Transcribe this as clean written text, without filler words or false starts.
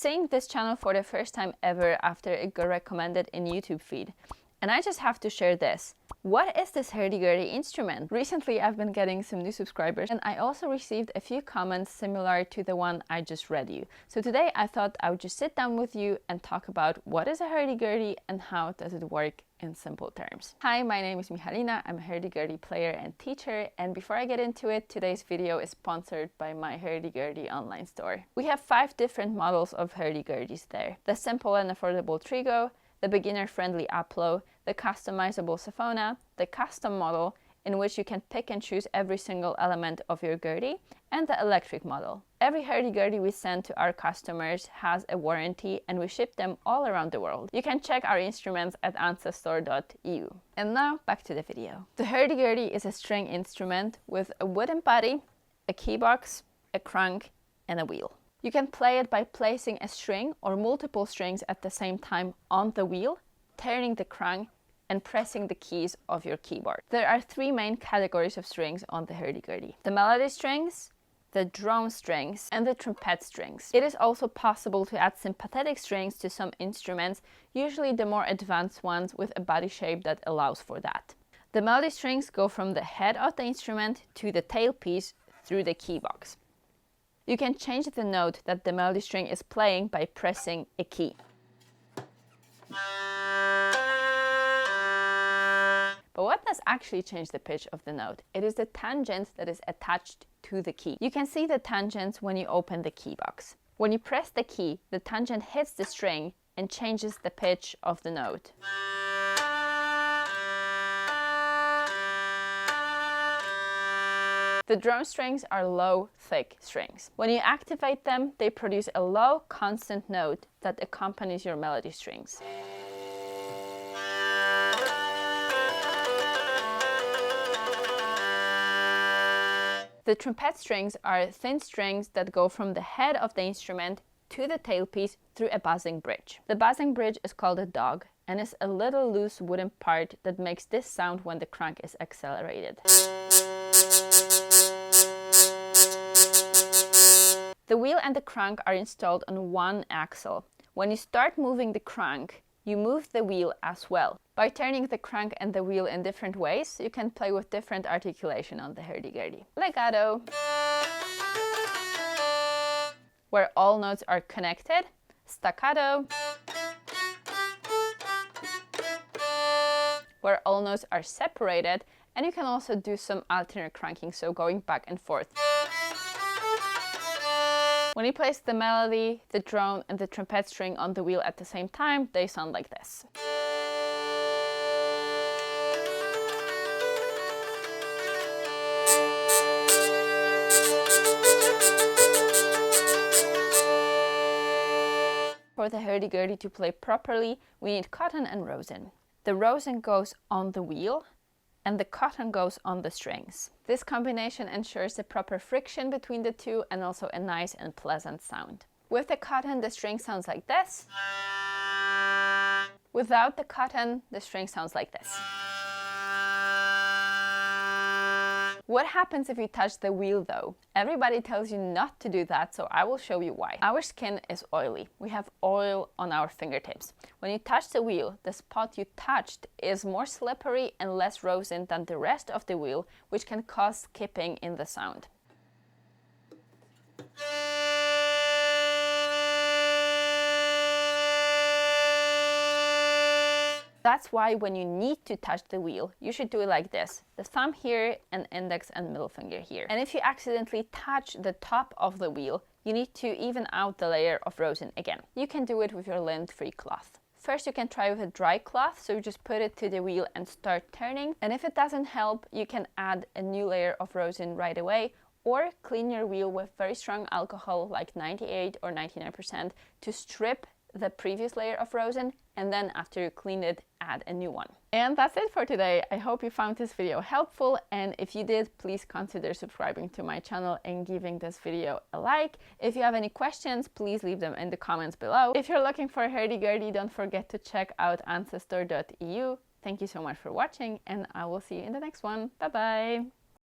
seeing this channel for the first time ever after it got recommended in YouTube feed. And I just have to share this. What is this hurdy-gurdy instrument? Recently, I've been getting some new subscribers and I also received a few comments similar to the one I just read you. So today I thought I would just sit down with you and talk about what is a hurdy-gurdy and how does it work in simple terms. Hi, my name is Michalina. I'm a hurdy-gurdy player and teacher. And before I get into it, today's video is sponsored by my hurdy-gurdy online store. We have 5 different models of hurdy-gurdies there. The simple and affordable Trigo, the beginner-friendly Aplo, the customizable Safona, the custom model, in which you can pick and choose every single element of your gurdy, and the electric model. Every hurdy-gurdy we send to our customers has a warranty and we ship them all around the world. You can check our instruments at ancestore.eu. And now back to the video. The hurdy-gurdy is a string instrument with a wooden body, a key box, a crank, and a wheel. You can play it by placing a string or multiple strings at the same time on the wheel, turning the crank, and pressing the keys of your keyboard. There are 3 main categories of strings on the hurdy-gurdy: the melody strings, the drum strings, and the trumpet strings. It is also possible to add sympathetic strings to some instruments, usually the more advanced ones with a body shape that allows for that. The melody strings go from the head of the instrument to the tailpiece through the key box. You can change the note that the melody string is playing by pressing a key. But what does actually change the pitch of the note? It is the tangent that is attached to the key. You can see the tangents when you open the key box. When you press the key, the tangent hits the string and changes the pitch of the note. The drum strings are low, thick strings. When you activate them, they produce a low, constant note that accompanies your melody strings. The trumpet strings are thin strings that go from the head of the instrument to the tailpiece through a buzzing bridge. The buzzing bridge is called a dog and is a little loose wooden part that makes this sound when the crank is accelerated. The wheel and the crank are installed on one axle. When you start moving the crank, you move the wheel as well. By turning the crank and the wheel in different ways, you can play with different articulation on the hurdy-gurdy. Legato, where all notes are connected. Staccato, where all notes are separated, and you can also do some alternate cranking, so going back and forth. When you place the melody, the drone, and the trumpet string on the wheel at the same time, they sound like this. For the hurdy-gurdy to play properly, we need cotton and rosin. The rosin goes on the wheel, and the cotton goes on the strings. This combination ensures the proper friction between the two and also a nice and pleasant sound. With the cotton, the string sounds like this. Without the cotton, the string sounds like this. What happens if you touch the wheel though? Everybody tells you not to do that, so I will show you why. Our skin is oily. We have oil on our fingertips. When you touch the wheel, the spot you touched is more slippery and less rosin than the rest of the wheel, which can cause skipping in the sound. That's why when you need to touch the wheel, you should do it like this. The thumb here and index and middle finger here. And if you accidentally touch the top of the wheel, you need to even out the layer of rosin again. You can do it with your lint-free cloth. First, you can try with a dry cloth, so you just put it to the wheel and start turning. And if it doesn't help, you can add a new layer of rosin right away, or clean your wheel with very strong alcohol like 98 or 99% to strip the previous layer of rosin, and then after you clean it, add a new one. And that's it for today. I hope you found this video helpful, and if you did, please consider subscribing to my channel and giving this video a like. If you have any questions, please leave them in the comments below. If you're looking for a hurdy-gurdy, don't forget to check out ancestore.eu. Thank you so much for watching, and I will see you in the next one. Bye bye!